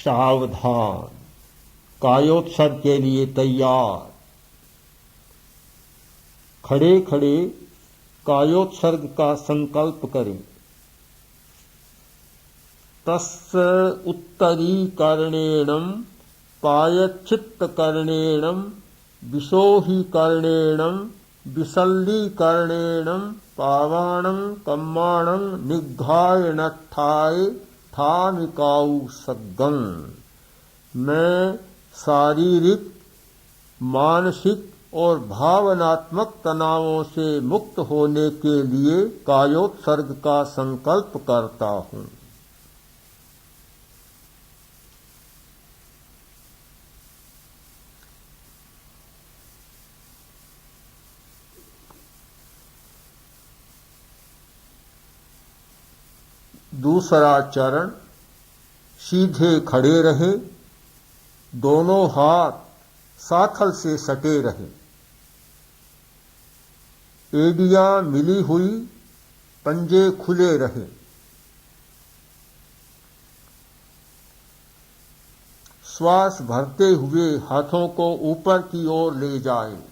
सावधान, कायोत्सर्ग के लिए तैयार। खड़े खड़े कायोत्सर्ग का संकल्प करें। तस्य उत्तरीकरणेन पायच्छित्तकरणेन विशोहीकरणेन विसल्लीकरणेन पावाणं कम्माणं निघ्घाय नट्ठाय ठामिकाउ सद्गं। मैं शारीरिक, मानसिक और भावनात्मक तनावों से मुक्त होने के लिए कायोत्सर्ग का संकल्प करता हूँ। दूसरा चरण, सीधे खड़े रहें, दोनों हाथ साथल से सटे रहें, एड़ियां मिली हुई, पंजे खुले रहें। श्वास भरते हुए हाथों को ऊपर की ओर ले जाएं।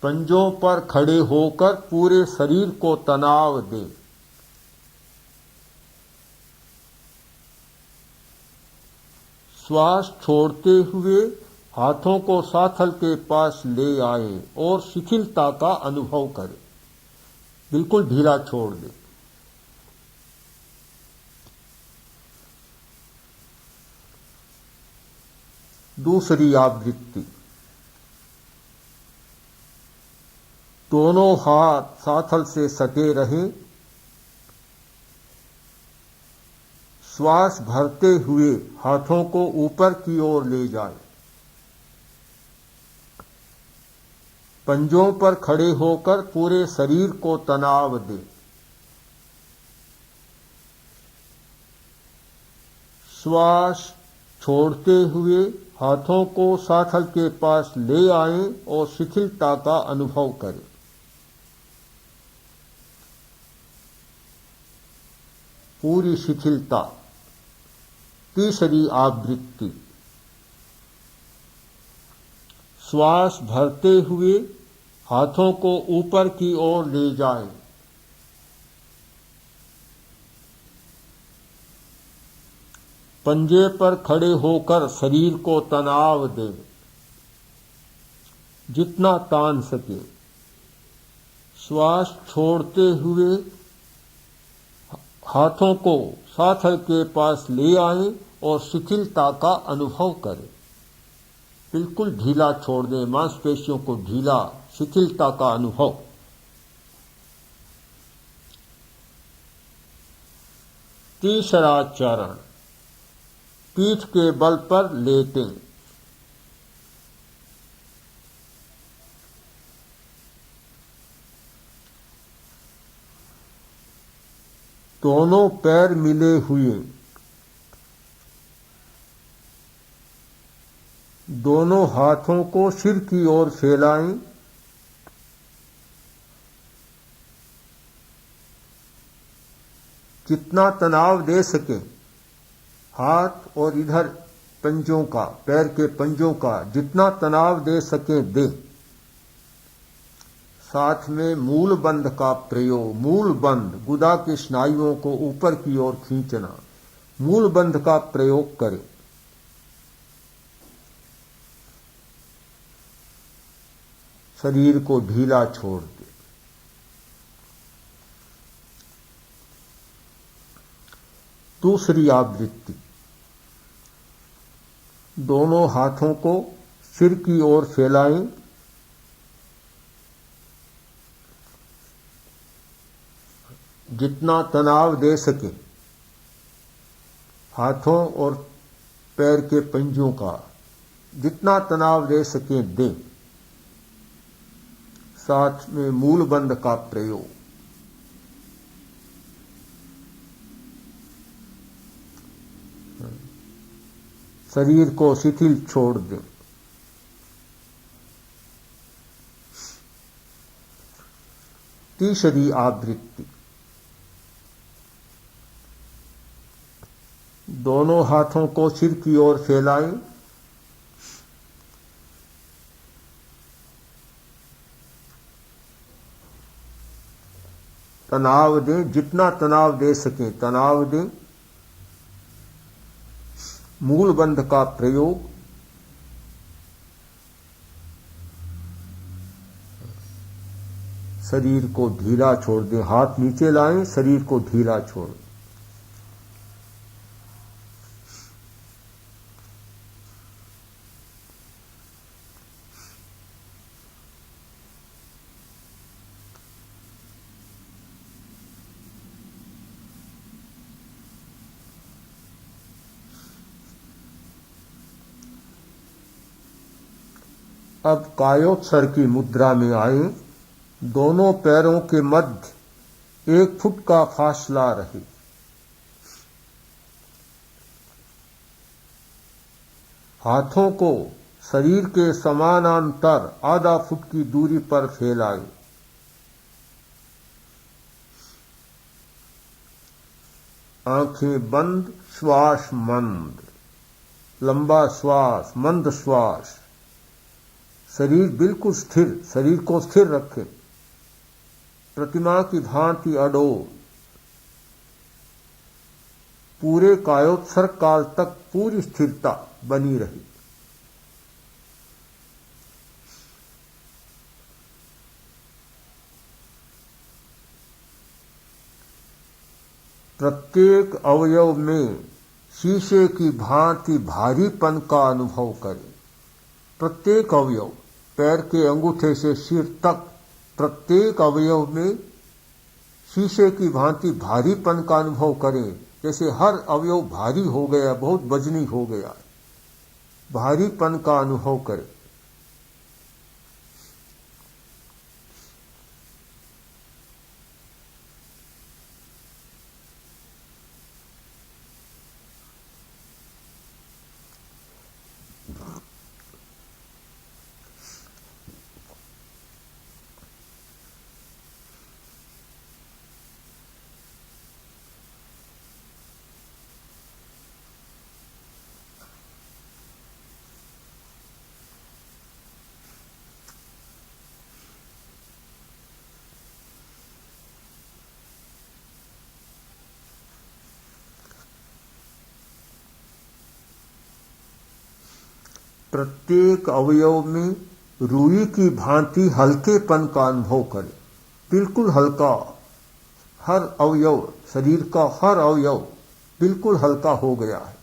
पंजों पर खड़े होकर पूरे शरीर को तनाव दें। श्वास छोड़ते हुए हाथों को साथल के पास ले आएं और शिथिलता का अनुभव करें। बिल्कुल ढीला छोड़ दें। दूसरी आवृत्ति, दोनों हाथ साथल से सटे रहें, श्वास भरते हुए हाथों को ऊपर की ओर ले जाएं। पंजों पर खड़े होकर पूरे शरीर को तनाव दें। श्वास छोड़ते हुए हाथों को साथल के पास ले आएं और शिथिलता का अनुभव करें। पूरी शिथिलता। तीसरी आवृत्ति, श्वास भरते हुए हाथों को ऊपर की ओर ले जाएं। पंजे पर खड़े होकर शरीर को तनाव दें, जितना तान सके। श्वास छोड़ते हुए हाथों को साथल के पास ले आएं और शिथिलता का अनुभव करें। बिल्कुल ढीला छोड़ दें, मांसपेशियों को ढीला, शिथिलता का अनुभव। तीसरा चरण, पीठ के बल पर लेटें। दोनों पैर मिले हुए, दोनों हाथों को सिर की ओर फैलाएं। जितना तनाव दे सकें, हाथ और इधर पंजों का, पैर के पंजों का जितना तनाव दे सकें दें। साथ में मूल बंध का प्रयोग। मूल बंध, गुदा की स्नायुओं को ऊपर की ओर खींचना, मूल बंध का प्रयोग करें। शरीर को ढीला छोड़ दे। दूसरी आवृत्ति, दोनों हाथों को सिर की ओर फैलाएं। जितना तनाव दे सके, हाथों और पैर के पंजों का जितना तनाव दे सके दें। साथ में मूल बंध का प्रयोग। शरीर को शिथिल छोड़ दें। तीसरी आवृत्ति। दोनों हाथों को सिर की ओर फैलाएं। तनाव दें, जितना तनाव दे सकें तनाव दें। मूल बंध का प्रयोग। शरीर को ढीला छोड़ दें, हाथ नीचे लाएं, शरीर को ढीला छोड़ दें। अब कायोत्सर्ग की मुद्रा में आए। दोनों पैरों के मध्य 1 फुट का फासला रहे। हाथों को शरीर के समानांतर आधा फुट की दूरी पर फैलाएं। आंखें बंद, श्वास मंद, लंबा श्वास, मंद श्वास। शरीर बिल्कुल स्थिर, शरीर को स्थिर रखें, प्रतिमा की भांति अडोल। पूरे कायोत्सर्ग काल तक पूरी स्थिरता बनी रही। प्रत्येक अवयव में शीशे की भांति भारीपन का अनुभव करें। प्रत्येक अवयव, पैर के अंगूठे से सिर तक, प्रत्येक अवयव में शीशे की भांति भारीपन का अनुभव करें। जैसे हर अवयव भारी हो गया, बहुत वजनी हो गया, भारीपन का अनुभव करें। प्रत्येक अवयव में रुई की भांति हल्केपन का अनुभव करें। बिल्कुल हल्का, हर अवयव, शरीर का हर अवयव बिल्कुल हल्का हो गया है।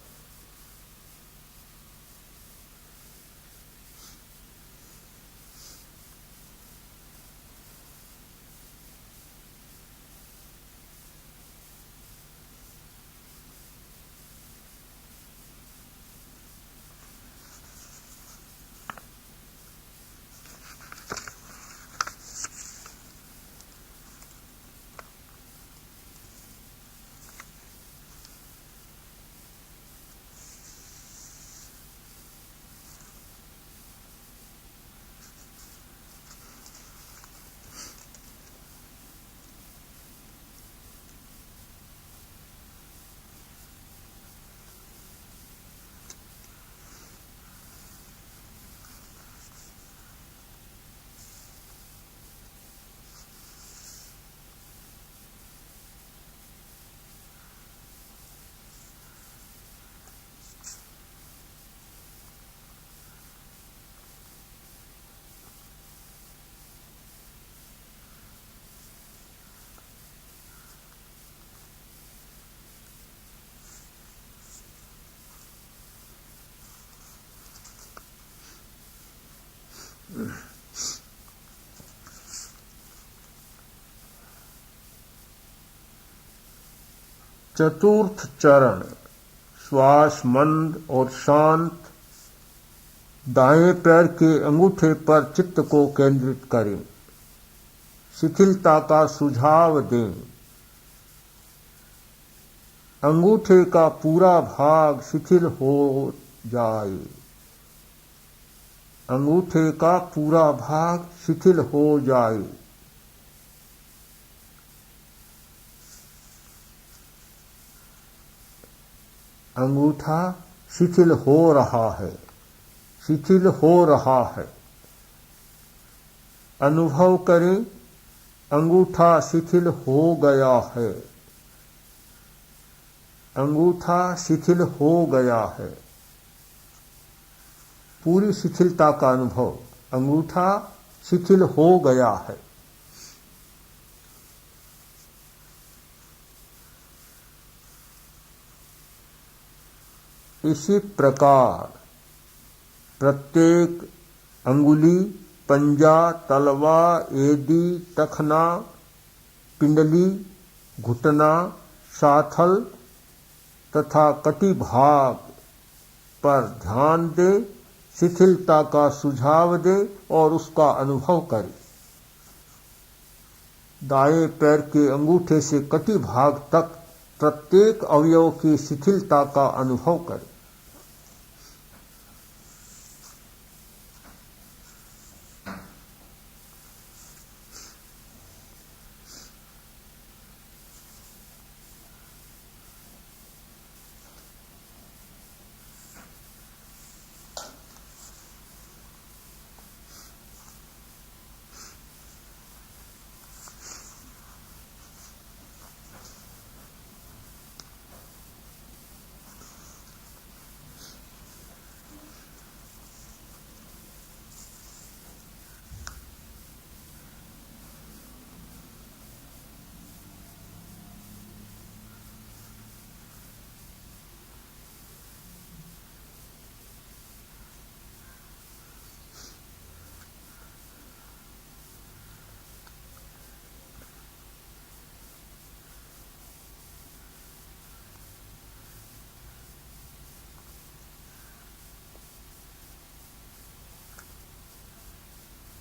चतुर्थ चरण, श्वास मंद और शांत। दाएं पैर के अंगूठे पर चित्त को केंद्रित करें। शिथिलता का सुझाव दें। अंगूठे का पूरा भाग शिथिल हो जाए। अंगूठे का पूरा भाग शिथिल हो जाए। अंगूठा शिथिल हो रहा है, शिथिल हो रहा है। अनुभव करें, अंगूठा शिथिल हो गया है, अंगूठा शिथिल हो गया है। पूरी शिथिलता का अनुभव, अंगूठा शिथिल हो गया है। इसी प्रकार प्रत्येक अंगुली, पंजा, तलवा, एड़ी, टखना, पिंडली, घुटना, साथल तथा कटी भाग पर ध्यान दे, शिथिलता का सुझाव दे और उसका अनुभव करे। दाएं पैर के अंगूठे से कटी भाग तक प्रत्येक अवयव की शिथिलता का अनुभव करे।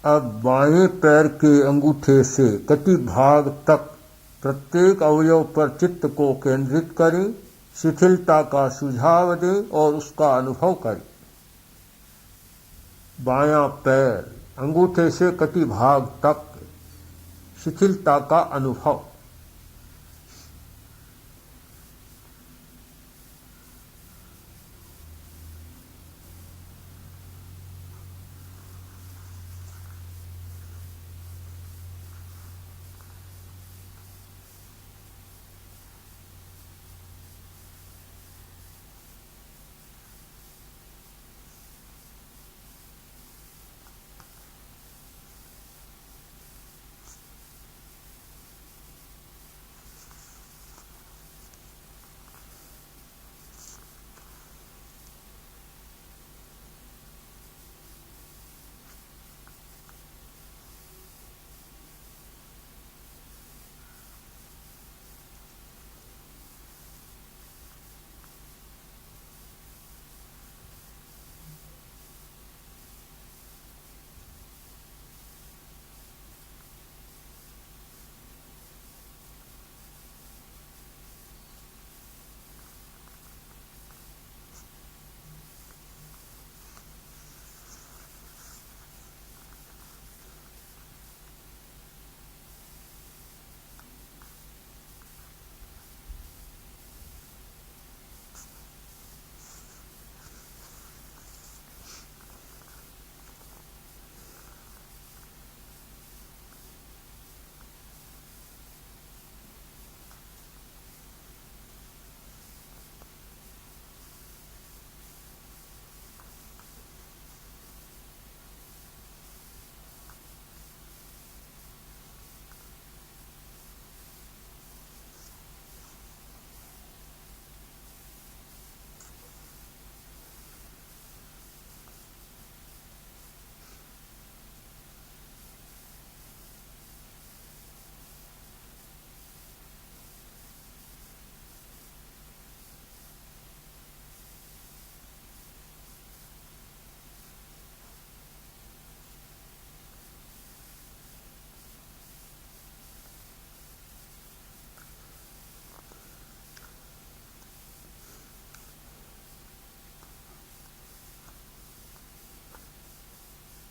अब बाएं पैर के अंगूठे से कटी भाग तक प्रत्येक अवयव पर चित्त को केंद्रित करें, शिथिलता का सुझाव दें और उसका अनुभव करें। बायां पैर अंगूठे से कटी भाग तक शिथिलता का अनुभव।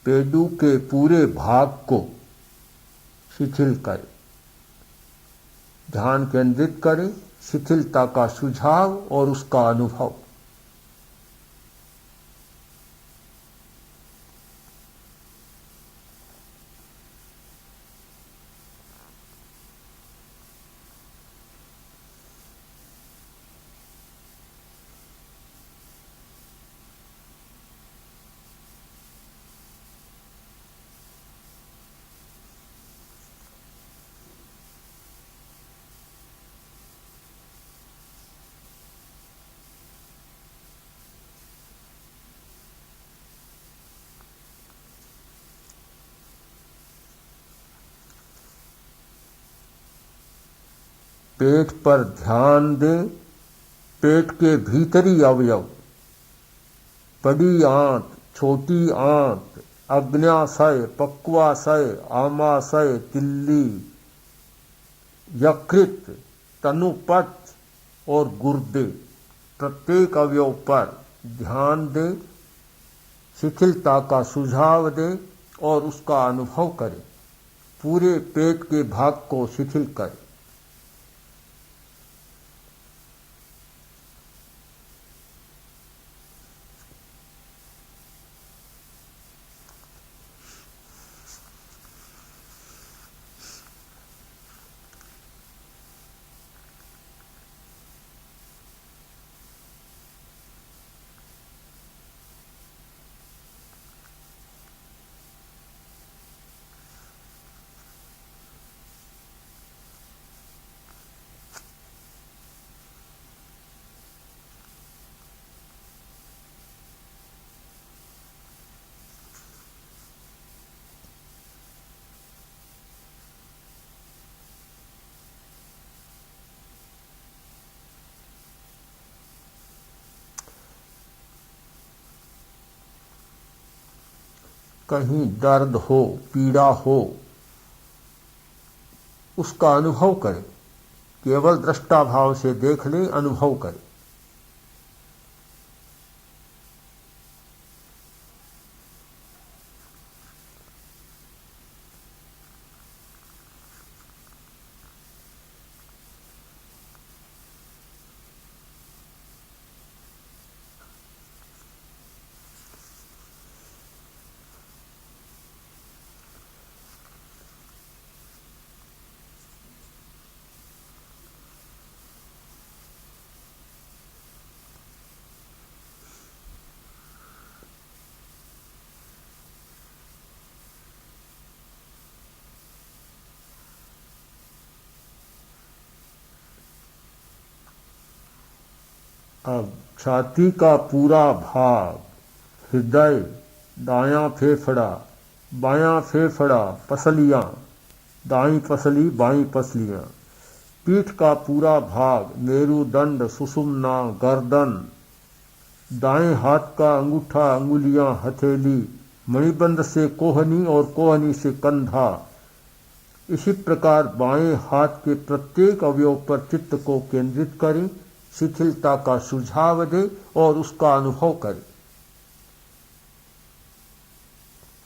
पेडू के पूरे भाग को शिथिल करें, ध्यान केंद्रित करें, शिथिलता का सुझाव और उसका अनुभव। पेट पर ध्यान दें। पेट के भीतरी अवयव, बड़ी आंत, छोटी आंत, अग्न्याशय, पक्वाशय, आमाशय, तिल्ली, यकृत, तनुपथ और गुर्दे, प्रत्येक अवयव पर ध्यान दें, शिथिलता का सुझाव दें और उसका अनुभव करें। पूरे पेट के भाग को शिथिल करें। कहीं दर्द हो, पीड़ा हो, उसका अनुभव करें। केवल दृष्टा भाव से देख लें, अनुभव करें। अब छाती का पूरा भाग, हृदय, दायां फेफड़ा, बायां फेफड़ा, पसलियां, दाईं पसली, बाईं पसलियां, पीठ का पूरा भाग, मेरुदंड, सुषुम्ना, गर्दन, दाएं हाथ का अंगूठा, अंगुलियां, हथेली, मणिबंध से कोहनी और कोहनी से कंधा। इसी प्रकार बाएं हाथ के प्रत्येक अवयव पर चित्त को केंद्रित करें, शिथिलता का सुझाव दें और उसका अनुभव करें।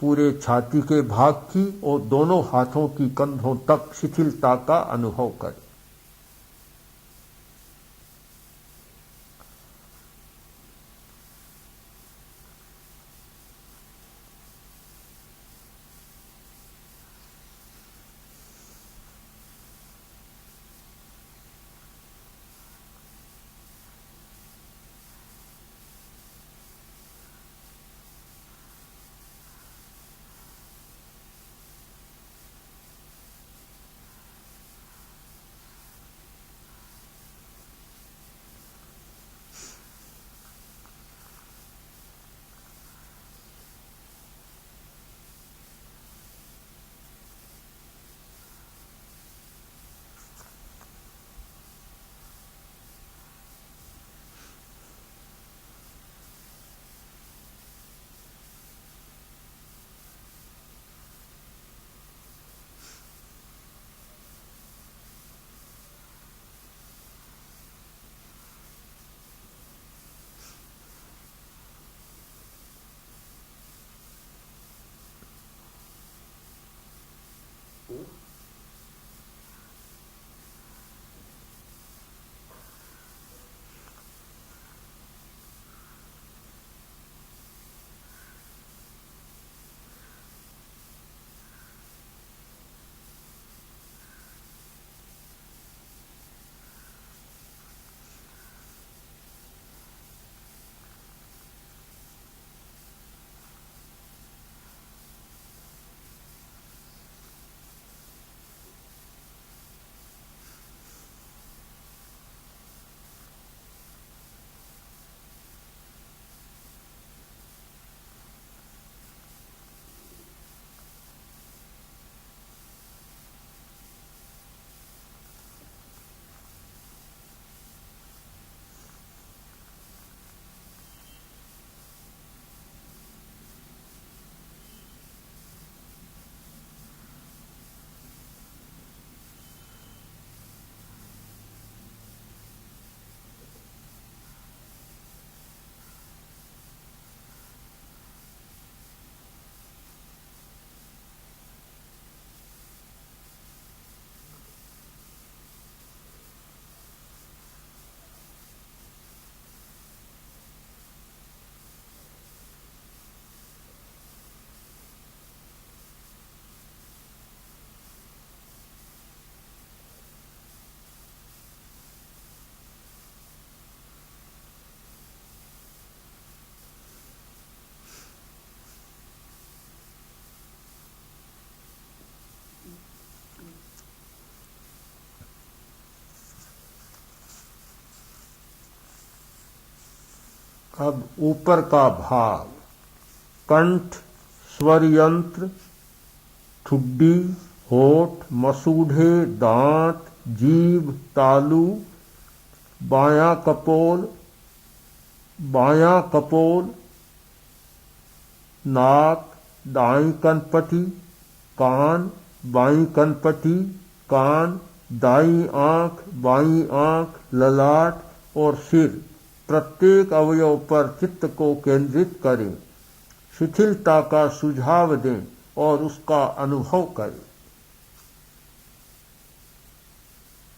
पूरे छाती के भाग की और दोनों हाथों की कंधों तक शिथिलता का अनुभव करें। अब ऊपर का भाग, कंठ, स्वर यंत्र, ठुड्डी, होठ, मसूढ़े, दांत, जीभ, तालू, बायां कपोल, नाक, दाईं कनपटी, कान, बाईं कनपटी, कान, दाईं आंख, बाईं आंख, ललाट और सिर, प्रत्येक अवयव पर चित्त को केंद्रित करें, शिथिलता का सुझाव दें और उसका अनुभव करें।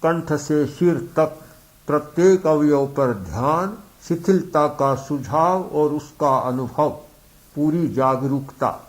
कंठ से सिर तक प्रत्येक अवयव पर ध्यान, शिथिलता का सुझाव और उसका अनुभव, पूरी जागरूकता।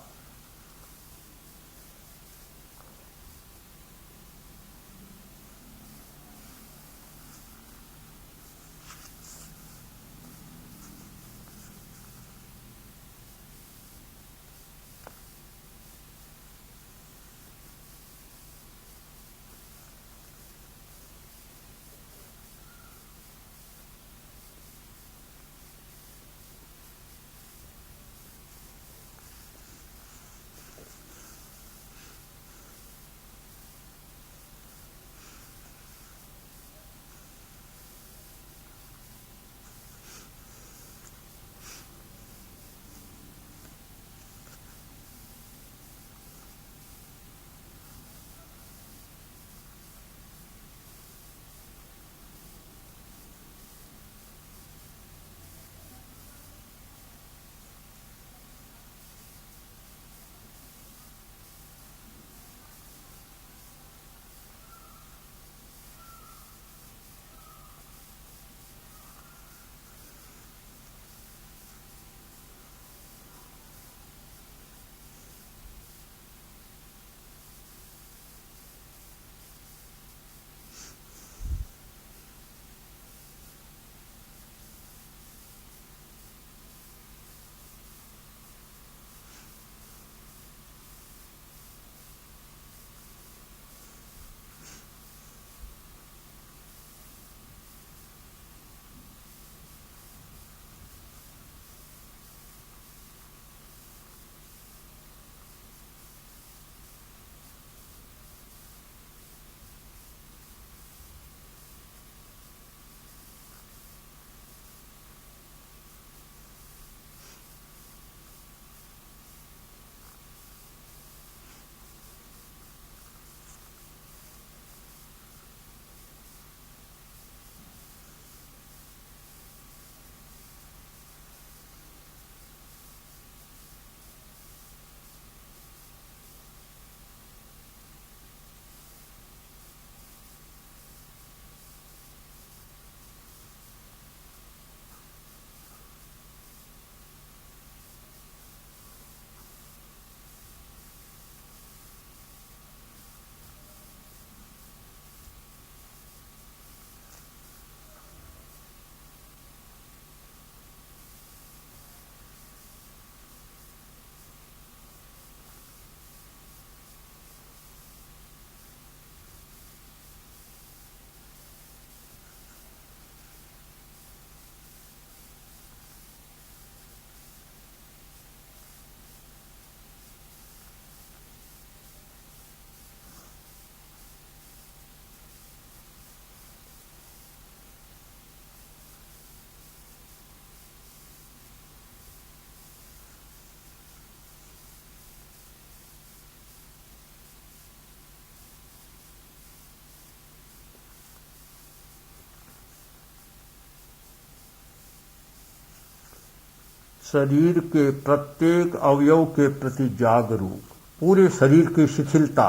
शरीर के प्रत्येक अवयव के प्रति जागरूक, पूरे शरीर की शिथिलता,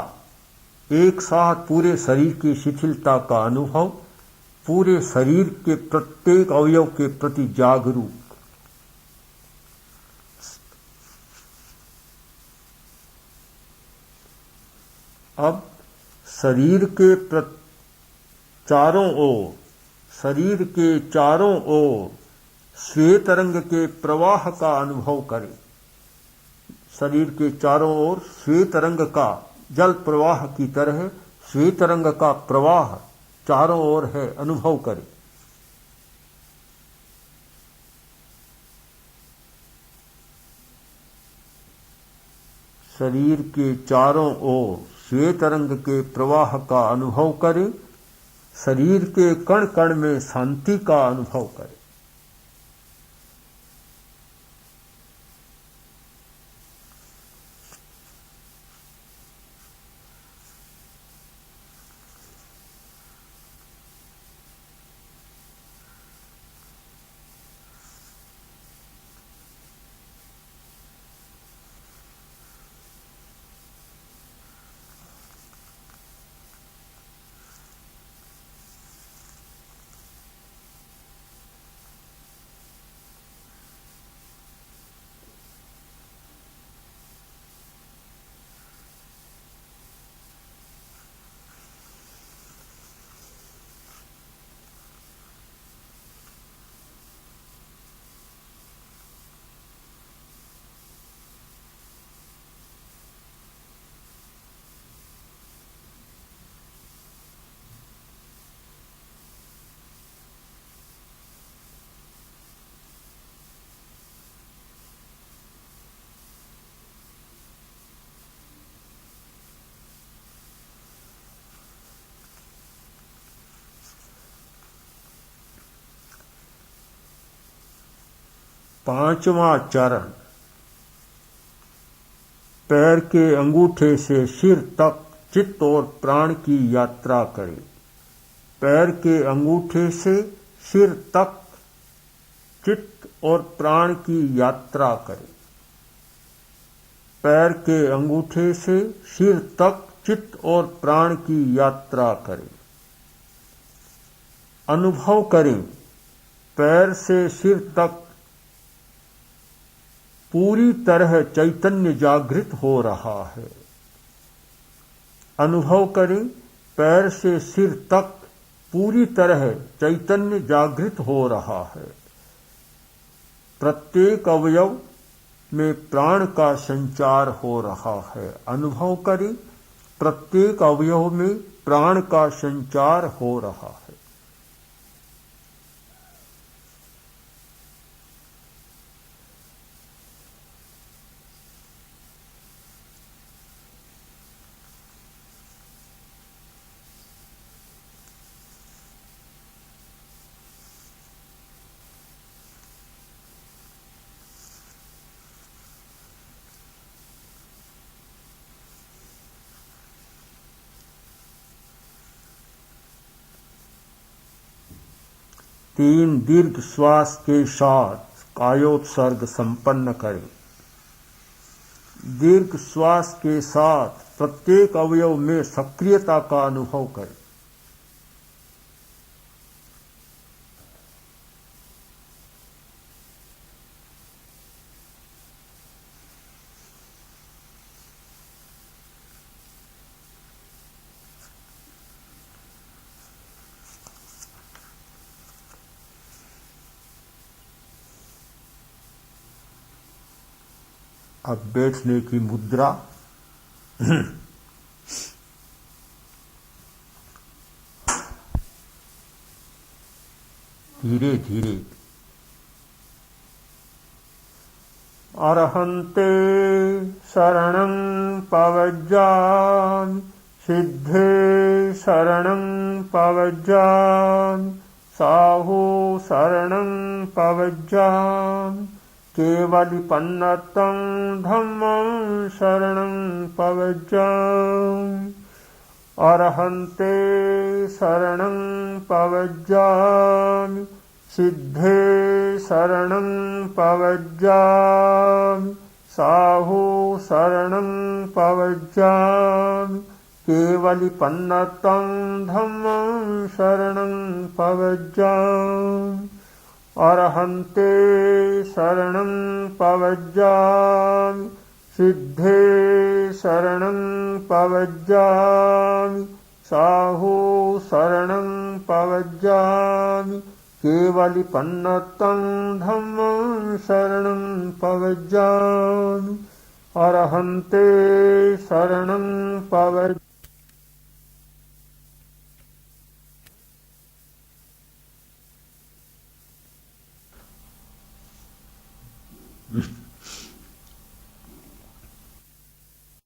एक साथ पूरे शरीर की शिथिलता का अनुभव, पूरे शरीर के प्रत्येक अवयव के प्रति जागरूक। अब शरीर के चारों ओर, शरीर के चारों ओर श्वेत रंग के प्रवाह का अनुभव करें। शरीर के चारों ओर श्वेत रंग का जल प्रवाह की तरह श्वेत रंग का प्रवाह चारों ओर है, अनुभव करें। शरीर के चारों ओर श्वेत रंग के प्रवाह का अनुभव करें। शरीर के कण कण में शांति का अनुभव करें। पांचवा चरण, पैर के अंगूठे से सिर तक चित्त और प्राण की यात्रा करें। पैर के अंगूठे से सिर तक चित्त और प्राण की यात्रा करें। पैर के अंगूठे से सिर तक चित्त और प्राण की यात्रा करें। अनुभव करें, पैर से सिर तक पूरी तरह चैतन्य जागृत हो रहा है। अनुभव करें, पैर से सिर तक पूरी तरह चैतन्य जागृत हो रहा है। प्रत्येक अवयव में प्राण का संचार हो रहा है। अनुभव करें, प्रत्येक अवयव में प्राण का संचार हो रहा है। तीन दीर्घ श्वास के साथ कायोत्सर्ग संपन्न करें। दीर्घ श्वास के साथ प्रत्येक अवयव में सक्रियता का अनुभव करें। अब बैठने की मुद्रा। धीरे धीरे। अरहन्ते शरणं पवज्जामि, सिद्धे शरणं पवज्जामि, साहु शरणं पवज्जामि, केवलिपन्नतं धम्मं शरणं पवज्जामि। अरहन्ते शरणं पवज्जामि, सिद्धे शरणं पवज्जामि, साहु शरणं पवज्जामि, केवलिपन्नतं धम्मं शरणं पवज्जामि। अरहन्ते शरणं पवज्जामि, सिद्धे शरणं पवज्जामि, साहु शरणं पवज्जामि, केवलिपन्नतं धम्मं शरणं पवज्जामि। अरहन्ते शरणं पवज्जामि।